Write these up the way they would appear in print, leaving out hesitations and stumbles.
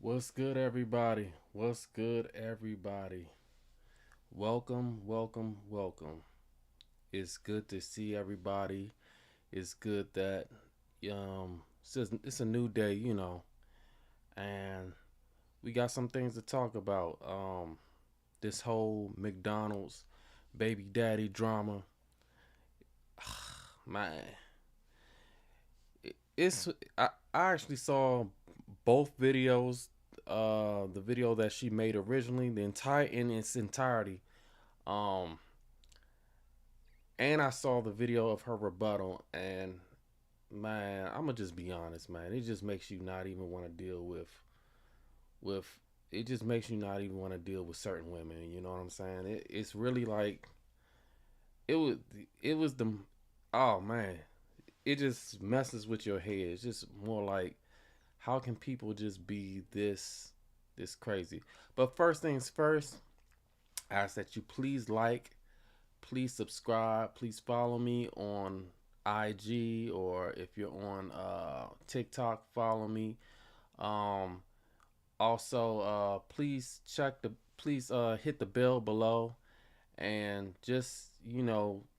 What's good, everybody? What's good, everybody? Welcome, welcome, welcome. It's good to see everybody. It's good that it's a new day, and we got some things to talk about. This whole McDonald's baby daddy drama, man. It's I actually saw both videos. The video that she made originally, the entire in its entirety. Um, and I saw the video of her rebuttal, and man, I'm gonna just be honest, man. It just makes you not even want to deal with. It just makes you not even want to deal with certain women. You know what I'm saying? It's really like it was. It was the. Oh man, it just messes with your head. It's just more like, how can people just be this crazy? But first things first, I ask that you please like, please subscribe, please follow me on IG, or if you're on TikTok, follow me. Um, Also, please hit the bell below, and just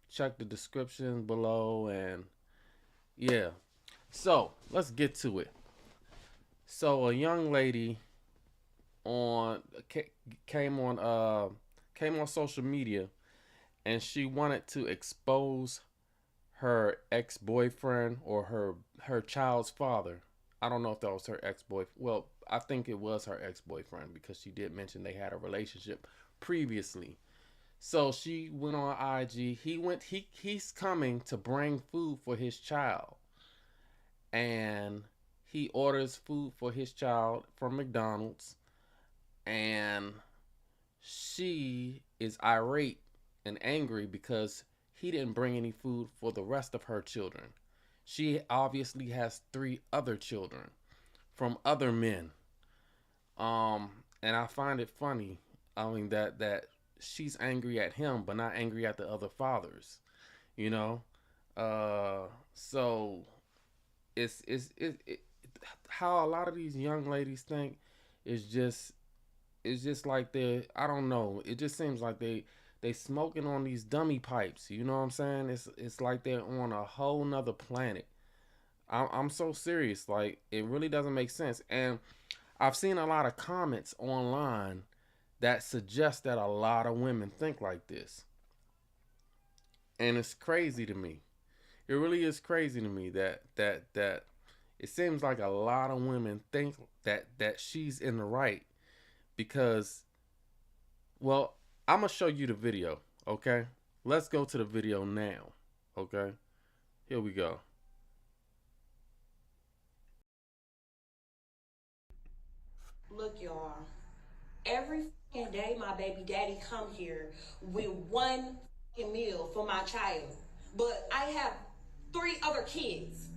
check the description below, and yeah. So let's get to it. So a young lady on came on came on social media, and she wanted to expose her ex-boyfriend, or her child's father. I don't know if that was her ex-boyfriend. Well, I think it was her ex-boyfriend, because she did mention they had a relationship previously. So she went on IG. He's coming to bring food for his child, and he orders food for his child from McDonald's, and she is irate and angry because he didn't bring any food for the rest of her children. She obviously has three other children from other men. And I find it funny. I mean that she's angry at him, but not angry at the other fathers. You know. So it how a lot of these young ladies think is just it's just like they, I don't know. It just seems like they smoking on these dummy pipes. You know what I'm saying? It's like they're on a whole nother planet. I'm so serious. Like, it really doesn't make sense. And I've seen a lot of comments online that suggest that a lot of women think like this, and it's crazy to me. It really is crazy to me that it seems like a lot of women think that she's in the right, because, well, I'm gonna show you the video. Okay, let's go to the video now. Okay, here we go. Look, y'all. Every fucking day, my baby daddy come here with one fucking meal for my child. But I have three other kids.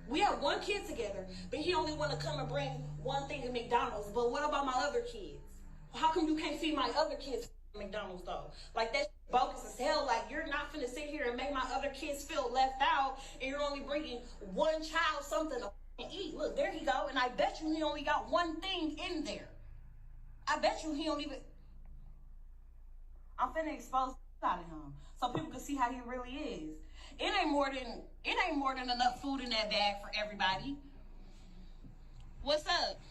We have one kid together, but he only want to come and bring one thing to McDonald's. But what about my other kids? How come you can't feed my other kids McDonald's though? Like, that's bogus as hell. Like, you're not finna sit here and make my other kids feel left out, and you're only bringing one child something to eat. Look, there he go, and I bet you he only got one thing in there. I bet you he don't even. I'm finna expose out of him so people can see how he really is. It ain't more than enough food in that bag for everybody. What's up?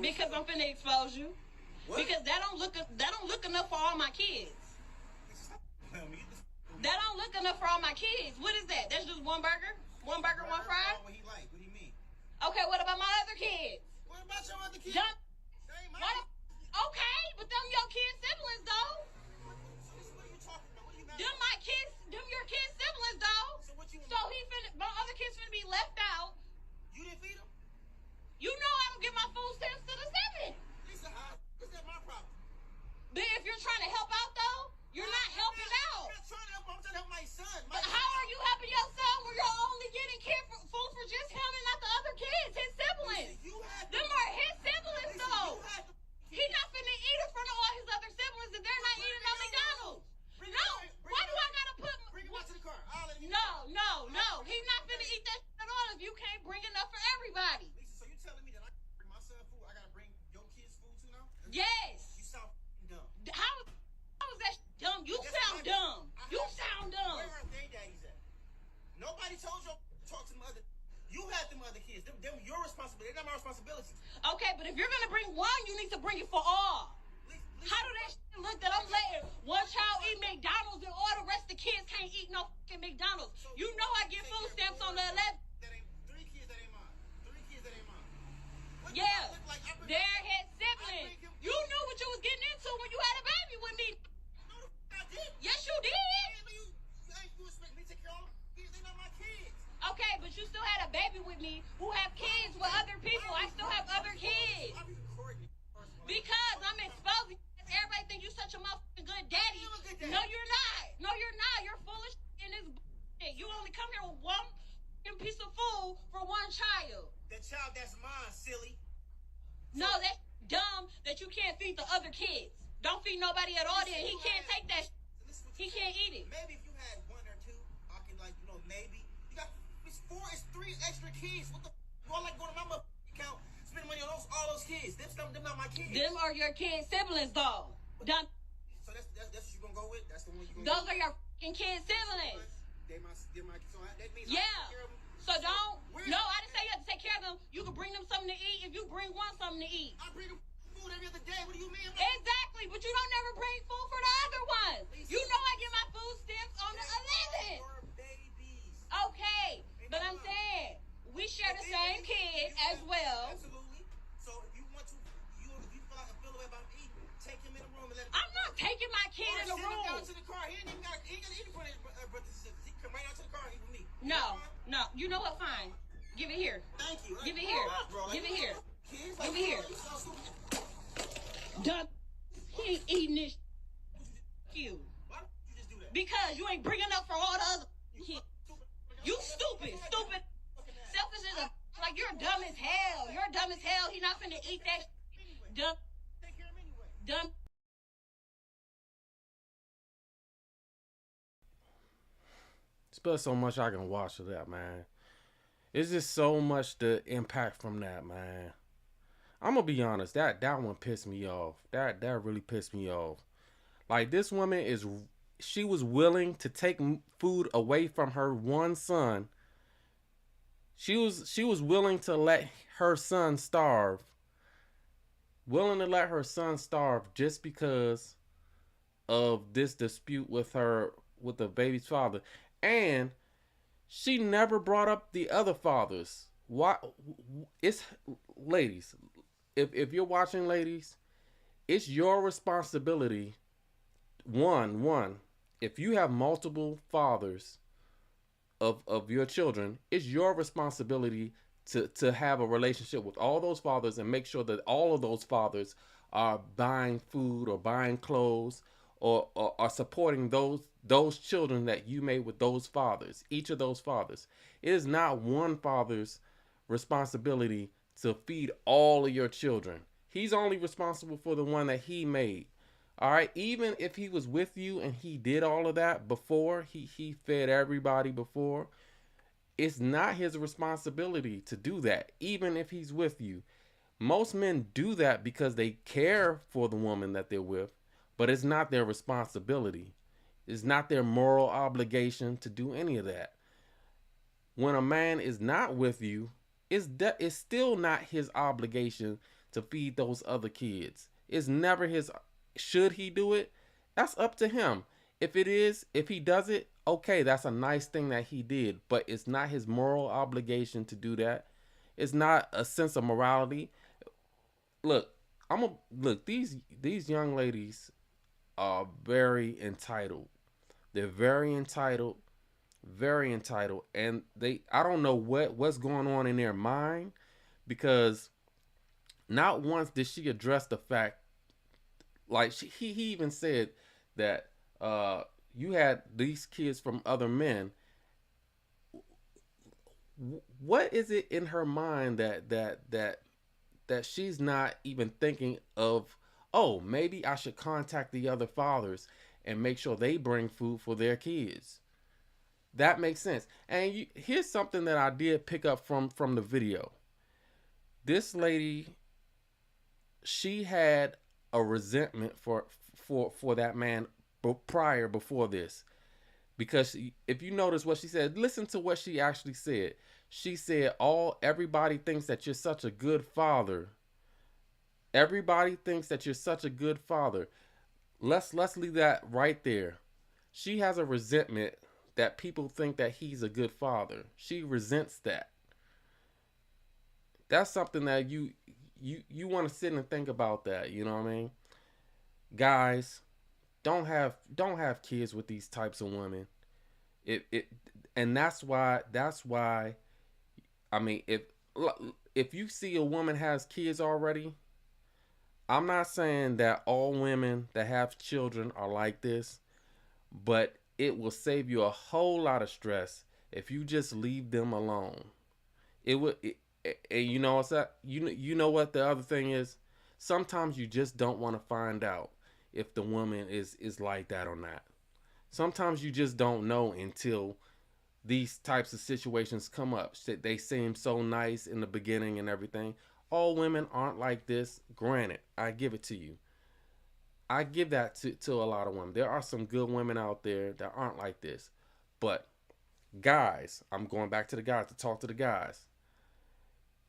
Because I'm finna expose you. What? Because that don't look enough for all my kids. That don't look enough for all my kids. What is that? That's just one burger? One burger, one fry? What he like? What do you mean? Okay, what about my other kids? What about your other kids? Them, okay, but them your kids siblings though. What are you talking about? What are you mad Them my kids, them your kids siblings though. So what you? So my other kids finna be left out. You didn't feed them? You know I don't give my food stamps to the seven. Lisa, how is that my problem? But if you're trying to help out though, you're not helping out. I'm not trying to help. I'm trying to help my son. But how are you helping your son when you're only getting food for just him and not the other kids, his siblings? You had Them are his siblings Lisa, though. you had He's not finna eat in front of all his other siblings if they're not eating at McDonald's. No, why do I gotta put? Bring him out to the car. I'll let him eat. No. He's not finna eat that shit at all if you can't bring enough for everybody. Lisa, so you telling me that I already told you to talk to them other. You have them other kids. Them your responsibility. They're not my responsibility. Okay, but if you're gonna bring one, you need to bring it for all. How do that shit look that I'm letting one child eat McDonald's and all the rest of the kids can't eat no fucking McDonald's? You know I get food stamps on the 11th. That ain't 3 kids that ain't mine. 3 kids that ain't mine. What Yeah, do I look like? they're his siblings. You knew what you was getting into when you had a baby with me. No, the f- I did. Yes, you did. You expect me to take care of all my kids? They're not my kids. Okay, but you still had a baby with me who have kids with other people. I still have other kids. Why are you recording me? Because I'm exposing. Everybody think you such a motherfucking good daddy. You a good daddy. No, you're not. No, you're not. You're full of shit in this bullshit. You only come here with one fucking piece of food for one child. The child that's mine, silly. No, that's dumb that you can't feed the other kids. Don't feed nobody at all then. He can't take that shit. Listen what He you can't said. eat it. Maybe if you had 1 or 2, I can maybe. You got it's 3 extra kids. What the? You all like go to my motherfucking account, spend money on all those kids. Them not my kids. Them are your kids' siblings, though. Dumb. So that's what you gonna go with. That's the one you gonna. Those are your fucking kids' siblings. They my. So that means Yeah. I take care of them. So don't. Where's- No, I didn't say you have to take care of them. You can bring them something to eat if you bring one something to eat. I bring them food every other day. What do you mean? Exactly, but you don't never bring food for the other ones. You know I get my food stamps on the 11th. Your babies. Okay, but I'm saying we share the same kid as well. Absolutely. So if you want to, if you feel away about eating, take him in the room and let him. I'm not taking my kid in the Send him down room. to the car. He ain't even got to eat in front of his brothers and sisters. He can come right out to the car and eat with me. No. You know what? Fine. Give it here. Thank you. Give it here. Give it here. Kids, Give it here. you so stupid. Dumb. He ain't eating this. You. Why don't you just do that? Because you ain't bringing up for all the other kids. You stupid. Selfish as a. Like, you're dumb as hell. You're dumb as hell. He not finna eat that. Dumb. Take care of him anyway. Dumb. There's so much I can watch of that, man. It's just so much the impact from that, man. I'm gonna be honest, that one pissed me off. That really pissed me off. Like, this woman she was willing to take food away from her one son. She was willing to let her son starve. Willing to let her son starve just because of this dispute with the baby's father. And she never brought up the other fathers. Why? It's ladies. If you're watching, ladies, it's your responsibility. One. If you have multiple fathers of your children, it's your responsibility to have a relationship with all those fathers and make sure that all of those fathers are buying food or buying clothes or are supporting those children that you made with those fathers, each of those fathers. It is not one father's responsibility to feed all of your children. He's only responsible for the one that he made. All right, even if he was with you and he did all of that before, he fed everybody before, it's not his responsibility to do that, even if he's with you. Most men do that because they care for the woman that they're with, but it's not their responsibility. It's not their moral obligation to do any of that. When a man is not with you, it's still not his obligation to feed those other kids. It's never his. Should he do it? That's up to him. If he does it, okay, that's a nice thing that he did, but it's not his moral obligation to do that. It's not a sense of morality. Look, these young ladies are very entitled. They're very entitled, and I don't know what's going on in their mind, because not once did she address the fact, like he even said that you had these kids from other men. What is it in her mind that she's not even thinking of, oh, maybe I should contact the other fathers and make sure they bring food for their kids? That makes sense. And here's something that I did pick up from the video. This lady, she had a resentment for that man before this, Because if you notice what she said, listen to what she actually said. She said, everybody thinks that you're such a good father. Everybody thinks that you're such a good father. Let's leave that right there. She has a resentment that people think that he's a good father. She resents that. That's something that you want to sit and think about that, you know what I mean? Guys, don't have kids with these types of women. It and that's why I mean, if you see a woman has kids already, I'm not saying that all women that have children are like this, but it will save you a whole lot of stress if you just leave them alone. It would, and you know what's that? You know what the other thing is? Sometimes you just don't want to find out if the woman is like that or not. Sometimes you just don't know until these types of situations come up. They seem so nice in the beginning and everything. All women aren't like this. Granted, I give it to you. I give that to a lot of women. There are some good women out there that aren't like this. But guys, I'm going back to the guys to talk to the guys.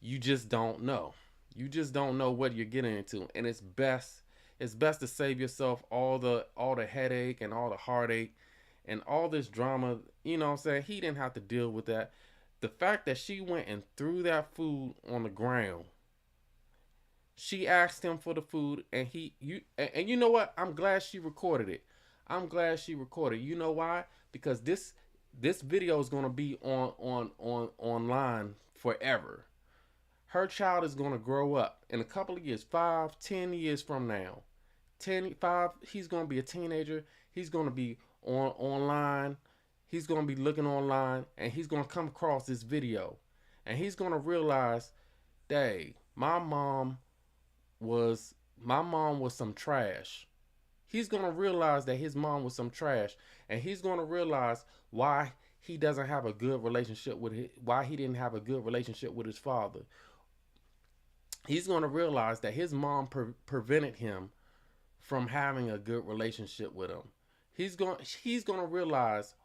You just don't know. You just don't know what you're getting into. And it's best to save yourself all the headache and all the heartache and all this drama. You know what I'm saying? He didn't have to deal with that. The fact that she went and threw that food on the ground. She asked him for the food, and you know what? I'm glad she recorded it. I'm glad she recorded. You know why? Because this video is gonna be on online forever. Her child is gonna grow up in a couple of years, 5, 10 years from now. 5, he's gonna be a teenager. He's gonna be online. He's gonna be looking online, and he's gonna come across this video, and he's gonna realize, "Dang, my mom was some trash." He's gonna realize that his mom was some trash, and he's gonna realize why he doesn't have a good relationship why he didn't have a good relationship with his father. He's gonna realize that his mom prevented him from having a good relationship with him. He's gonna realize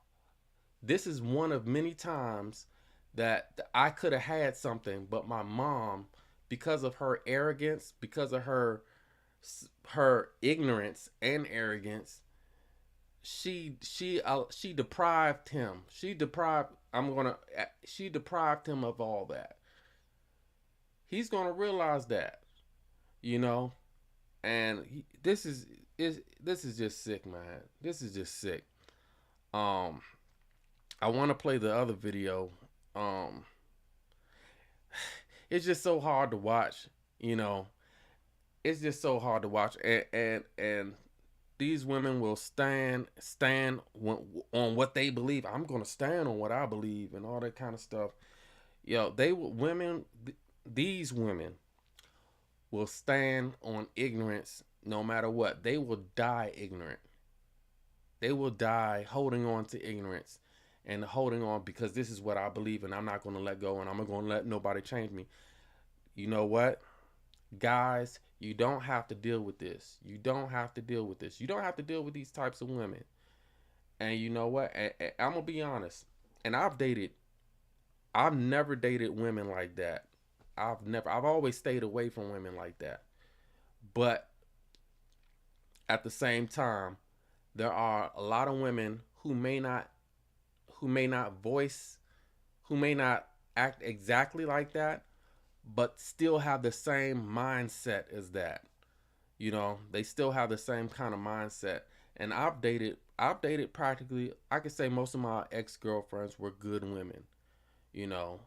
this is one of many times that I could have had something, but my mom, because of her arrogance, because of her ignorance and arrogance, she deprived him. She deprived him of all that. He's gonna realize that, you know, and this is just sick, man. This is just sick. Um, I want to play the other video. Um, it's just so hard to watch, you know. It's just so hard to watch, and these women will stand on what they believe. I'm gonna stand on what I believe and all that kind of stuff. Yo, these women will stand on ignorance no matter what. They will die ignorant. They will die holding on to ignorance and holding on because this is what I believe and I'm not going to let go and I'm not going to let nobody change me. You know what? Guys, you don't have to deal with this. You don't have to deal with this. You don't have to deal with these types of women. And you know what? I'm going to be honest. And I've never dated women like that. I've always stayed away from women like that. But at the same time, there are a lot of women who may not voice, who may not act exactly like that, but still have the same mindset as that. You know, they still have the same kind of mindset. And I've dated practically, I could say most of my ex-girlfriends were good women. You know,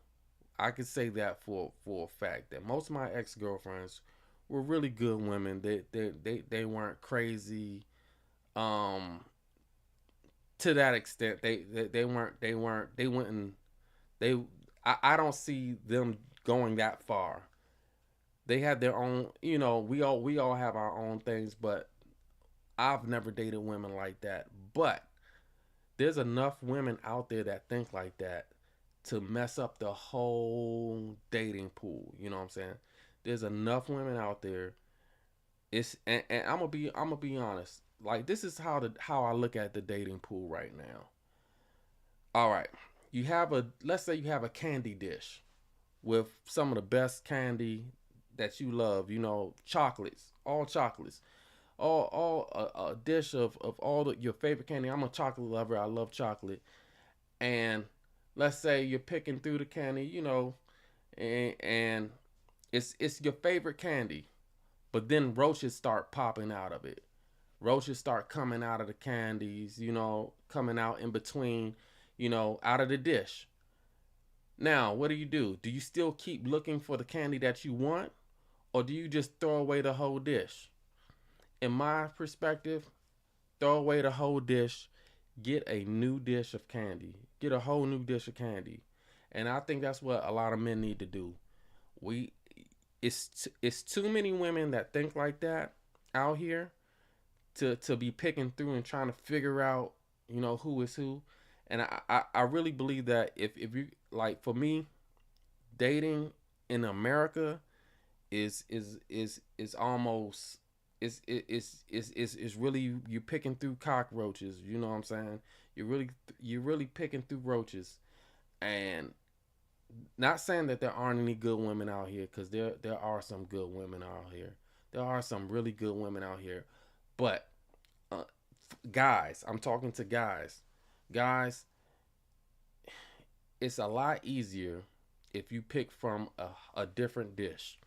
I could say that for a fact that most of my ex-girlfriends were really good women. They weren't crazy. To that extent, they wouldn't they I don't see them going that far. They had their own, you know, we all have our own things, but I've never dated women like that. But there's enough women out there that think like that to mess up the whole dating pool. You know what I'm saying? There's enough women out there. And I'm gonna be honest. Like this is how I look at the dating pool right now. All right. Let's say you have a candy dish with some of the best candy that you love, chocolates, all chocolates. All a dish of all your favorite candy. I'm a chocolate lover. I love chocolate. And let's say you're picking through the candy, and it's your favorite candy, but then roaches start popping out of it. Roaches start coming out of the candies, coming out in between, out of the dish. Now, what do? Do you still keep looking for the candy that you want, or do you just throw away the whole dish? In my perspective, throw away the whole dish, get a new dish of candy, get a whole new dish of candy. And I think that's what a lot of men need to do. We it's too many women that think like that out here to be picking through and trying to figure out, who is who. And I really believe that if you, like, for me, dating in America is almost it's really you picking through cockroaches. You know what I'm saying? You're really picking through roaches, and not saying that there aren't any good women out here, because there are some good women out here. There are some really good women out here, but uh, guys, I'm talking to guys. Guys, it's a lot easier if you pick from a different dish.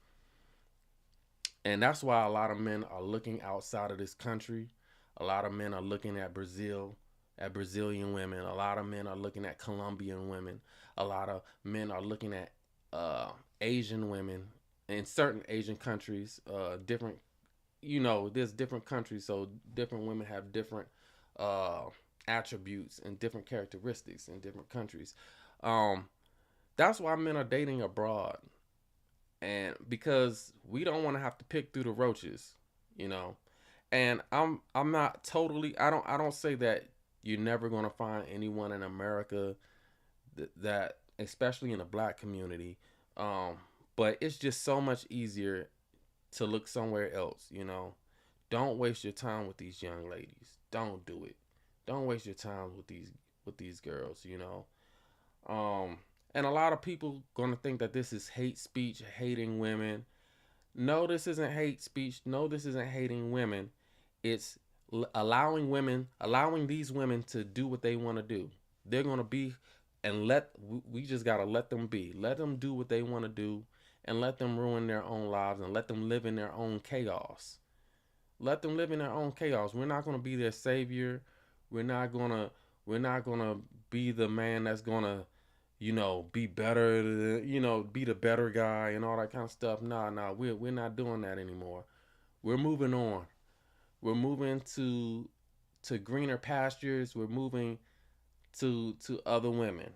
And that's why a lot of men are looking outside of this country. A lot of men are looking at Brazil, at Brazilian women. A lot of men are looking at Colombian women. A lot of men are looking at Asian women in certain Asian countries. Different, there's different countries, so different women have different uh, attributes and different characteristics in different countries. Um, that's why men are dating abroad, and because we don't want to have to pick through the roaches, you know. And I'm not totally, I don't say that you're never going to find anyone in America that especially in the black community, um but it's just so much easier to look somewhere else, you know. Don't waste your time with these young ladies. Don't do it. Don't waste your time with these girls, you know. um and a lot of people gonna think that this is hate speech, hating women. No, this isn't hate speech. No, this isn't hating women. It's allowing these women to do what they want to do. They're going to be, and we just got to let them be. Let them do what they want to do, and let them ruin their own lives, and let them live in their own chaos. Let them live in their own chaos. We're not going to be their savior. We're not going to we're not going to be the man that's going to, be better, be the better guy and all that kind of stuff. Nah, we're not doing that anymore. We're moving on. We're moving to greener pastures. We're moving to other women.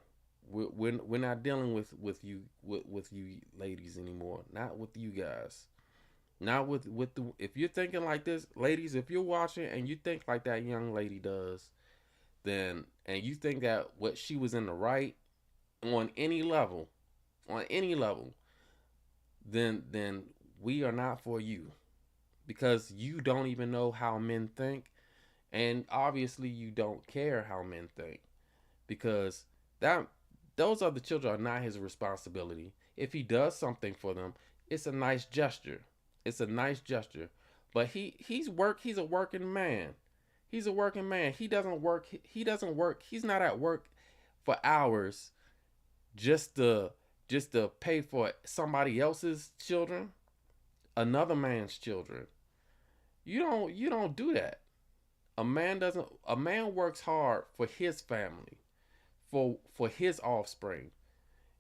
We're not dealing with you ladies anymore. Not with you guys. Not with the, if you're thinking like this, ladies, if you're watching and you think like that young lady does, then, and you think that what she was in the right on any level, on any level, then we are not for you, because you don't even know how men think, and obviously you don't care how men think, because that those other children are not his responsibility. If he does something for them, it's a nice gesture. It's a nice gesture. But he's a working man. He's a working man. He doesn't work. He's not at work for hours just to pay for somebody else's children, another man's children. You don't do that. A man works hard for his family, for his offspring.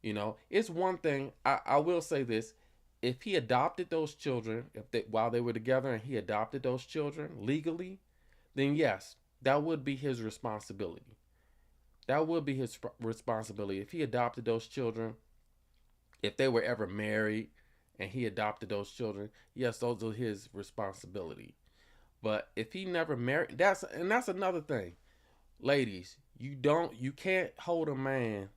It's one thing, I will say this: if he adopted those children, if they while they were together and he adopted those children legally, then yes, that would be his responsibility. That would be his responsibility if he adopted those children. If they were ever married and he adopted those children, yes, those are his responsibility. But if he never married, that's another thing. Ladies, you can't hold a man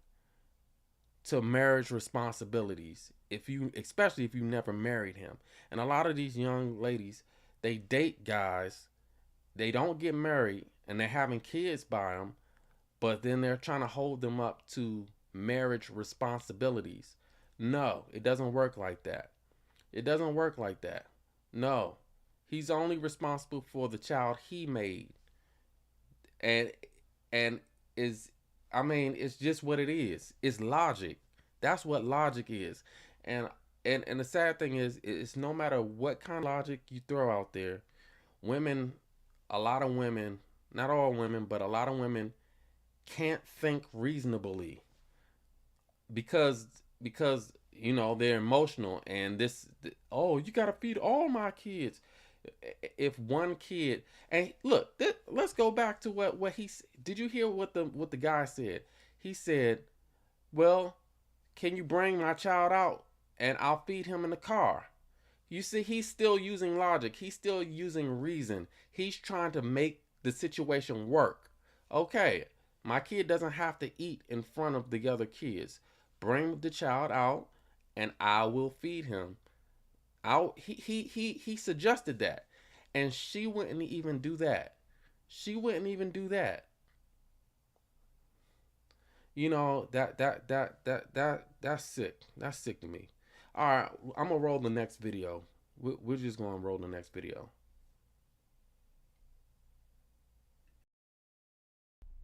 to marriage responsibilities especially if you never married him. And a lot of these young ladies, they date guys, they don't get married, and they're having kids by them, but then they're trying to hold them up to marriage responsibilities. No, it doesn't work like that. It doesn't work like that. No. He's only responsible for the child he made. And and is I mean, it's just what it is. It's logic. That's what logic is. And and the sad thing is, it's no matter what kind of logic you throw out there, women, a lot of women, not all women, but a lot of women can't think reasonably because they're emotional, and oh, you got to feed all my kids. If one kid, and look, let's go back to what he did. You hear what the guy said? He said, well, can you bring my child out and I'll feed him in the car? You see, he's still using logic. He's still using reason. He's trying to make the situation work. Okay, my kid doesn't have to eat in front of the other kids. Bring the child out and I will feed him. He suggested that. And she wouldn't even do that. She wouldn't even do that. That's sick. That's sick to me. All right, I'm gonna roll the next video. We're just gonna roll the next video.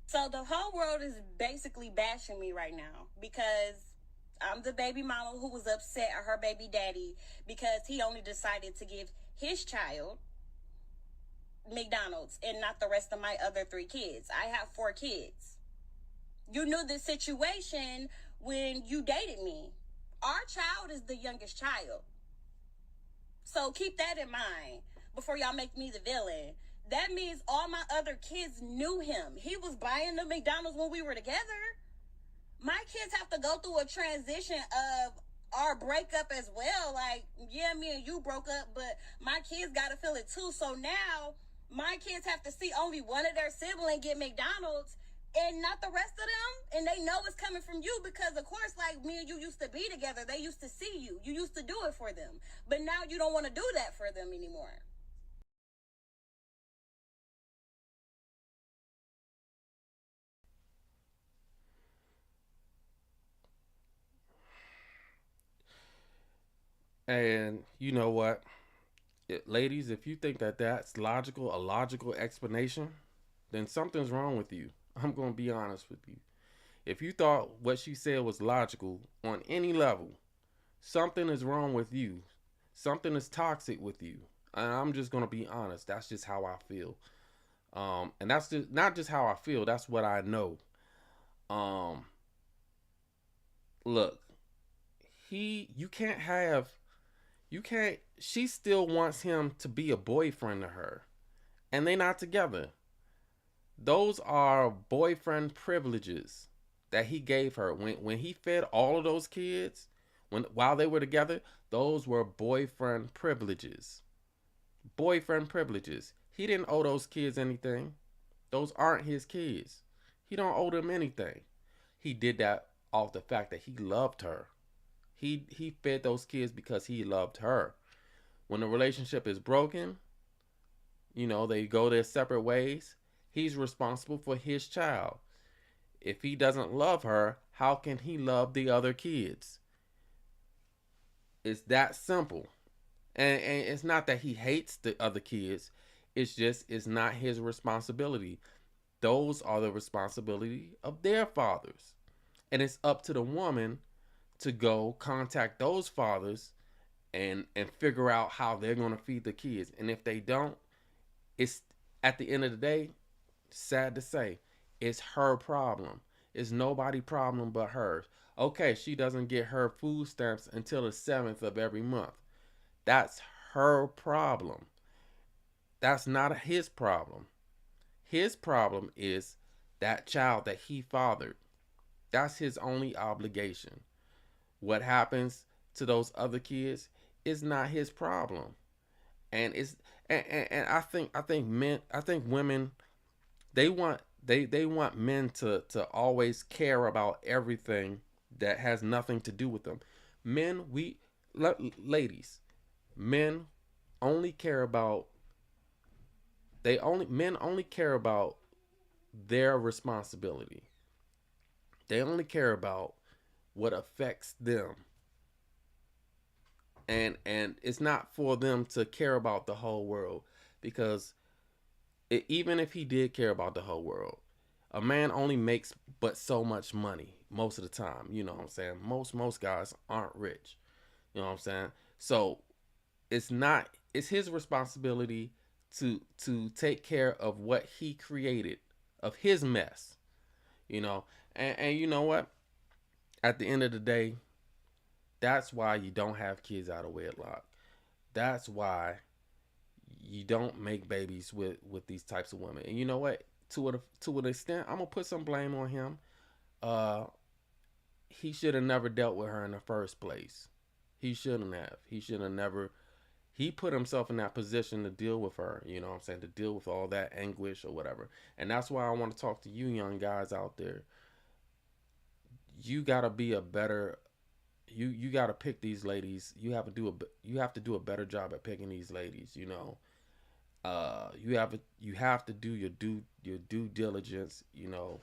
So the whole world is basically bashing me right now because I'm the baby mama who was upset at her baby daddy because he only decided to give his child McDonald's and not the rest of my other 3 kids. I have 4 kids. You knew the situation when you dated me. Our child is the youngest child. So keep that in mind before y'all make me the villain. That means all my other kids knew him. He was buying the McDonald's when we were together. My kids have to go through a transition of our breakup as well. Like, yeah, me and you broke up, but my kids got to feel it too. So now my kids have to see only one of their siblings get McDonald's and not the rest of them. And they know it's coming from you because, of course, like me and you used to be together. They used to see you. You used to do it for them. But now you don't want to do that for them anymore. And you know what? Ladies, if you think that that's logical, a logical explanation, then something's wrong with you. I'm going to be honest with you. If you thought what she said was logical on any level, something is wrong with you. Something is toxic with you. And I'm just going to be honest. That's just how I feel. And that's just not just how I feel. That's what I know. Um, Look, you can't have, you can't, she still wants him to be a boyfriend to her. And they not together. Those are boyfriend privileges that he gave her. When he fed all of those kids, while they were together, those were boyfriend privileges. Boyfriend privileges. He didn't owe those kids anything. Those aren't his kids. He don't owe them anything. He did that off the fact that he loved her. He fed those kids because he loved her. When the relationship is broken, they go their separate ways. He's responsible for his child. If he doesn't love her, how can he love the other kids? It's that simple. And it's not that he hates the other kids. It's just, it's not his responsibility. Those are the responsibility of their fathers. And it's up to the woman to go contact those fathers and figure out how they're going to feed the kids. And if they don't, it's, at the end of the day, sad to say, it's her problem. It's nobody's problem but hers. Okay, she doesn't get her food stamps until the 7th of every month. That's her problem. That's not his problem. His problem is that child that he fathered. That's his only obligation. What happens to those other kids is not his problem. And it's and I think women, they want men to always care about everything that has nothing to do with them. Ladies, men only care about men only care about their responsibility. They only care about what affects them. And it's not for them to care about the whole world, because even if he did care about the whole world, a man only makes but so much money most of the time. You know what I'm saying? Most guys aren't rich. You know what I'm saying? So it's not it's his responsibility to take care of what he created, of his mess. You know, and you know what? At the end of the day, that's why you don't have kids out of wedlock. That's why you don't make babies with these types of women. And you know what? To an extent, I'm gonna put some blame on him. Uh, he should have never dealt with her in the first place. He shouldn't have. He should have never. He put himself in that position to deal with her. You know what I'm saying? To deal with all that anguish or whatever. And that's why I want to talk to you, young guys out there. You gotta be a better. You gotta pick these ladies. You have to do a better job at picking these ladies. You know, you have to do your due diligence. You know,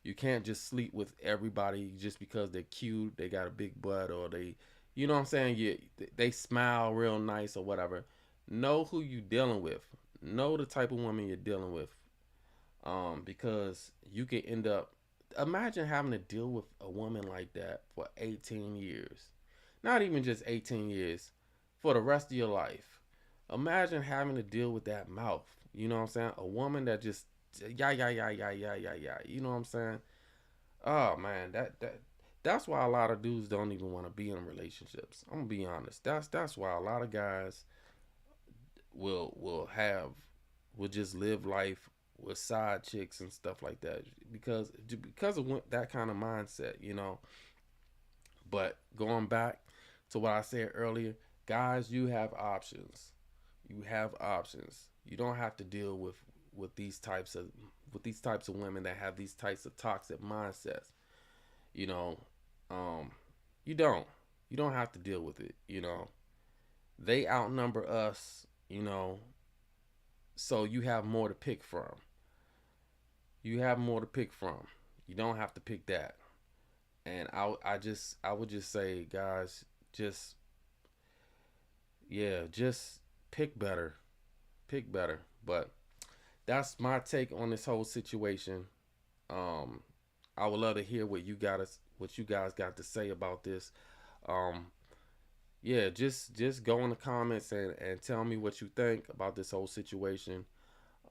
you can't just sleep with everybody just because they're cute, they got a big butt, or they, you know what I'm saying, they smile real nice or whatever. Know who you dealing with. Know the type of woman you're dealing with. Because you can end up, imagine having to deal with a woman like that for 18 years. Not even just 18 years, for the rest of your life. Imagine having to deal with that mouth. You know what I'm saying? A woman that just yeah yeah yeah yeah yeah yeah yeah. You know what I'm saying? Oh man, that's why a lot of dudes don't even want to be in relationships. I'm gonna be honest. That's why a lot of guys will just live life with side chicks and stuff like that, because of that kind of mindset, you know. But going back to what I said earlier, guys, you have options. You have options. You don't have to deal with these types of women that have these types of toxic mindsets. You know, um, you don't. You don't have to deal with it. You know, they outnumber us. You know, so you have more to pick from. You have more to pick from. You don't have to pick that. And I would just say, guys, just yeah, just pick better, pick better. But that's my take on this whole situation. Um, I would love to hear what you guys got to say about this. Um, yeah, just go in the comments and tell me what you think about this whole situation.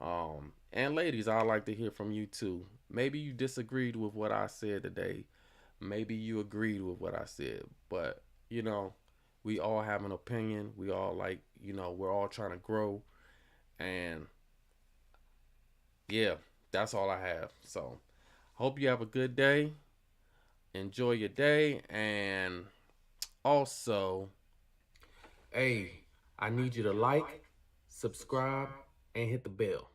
And ladies, I'd like to hear from you too. Maybe you disagreed with what I said today. Maybe you agreed with what I said. But, you know, we all have an opinion. We all we're all trying to grow. And yeah, that's all I have. So, hope you have a good day. Enjoy your day. And also, hey, I need you to like, subscribe, and hit the bell.